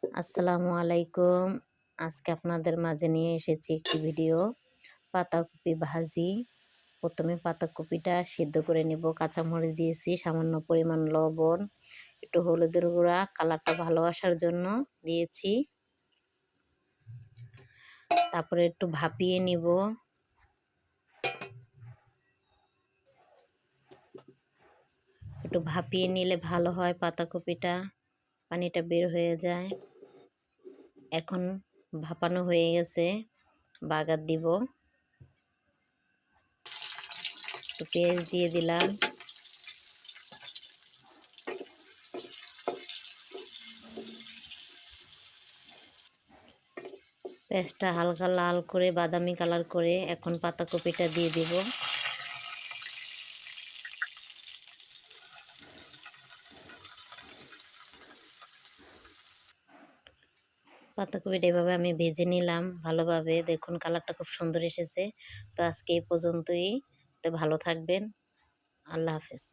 আসসালামু আলাইকুম। আজকে আপনাদের মাঝে নিয়ে এসেছি একটি ভিডিও পাতাকপি ভাজি। প্রথমে পাতাকপিটা সিদ্ধ করে নেব। কাঁচামরিচ দিয়েছি, সামান্য পরিমাণ লবণ, একটু হলুদের গুঁড়া, কালারটা ভালো আসার জন্য দিয়েছি। তারপরে একটু ভাপিয়ে নিব। একটু ভাপিয়ে নিলে ভালো হয়, পাতাকপিটা পানিটা বের হয়ে যায়। এখন ভাপানো হয়ে গেছে, বাগার দিব। একটু পেঁয়াজ দিয়ে দিলাম। পেঁয়াজটা হালকা লাল করে বাদামি কালার করে এখন পাতাকপিটা দিয়ে দিব। পাতাকপিটা এভাবে আমি ভেজে নিলাম ভালোভাবে। দেখুন কালারটা খুব সুন্দর এসেছে। তো আজকে এই পর্যন্তই। তো ভালো থাকবেন। আল্লাহ হাফেজ।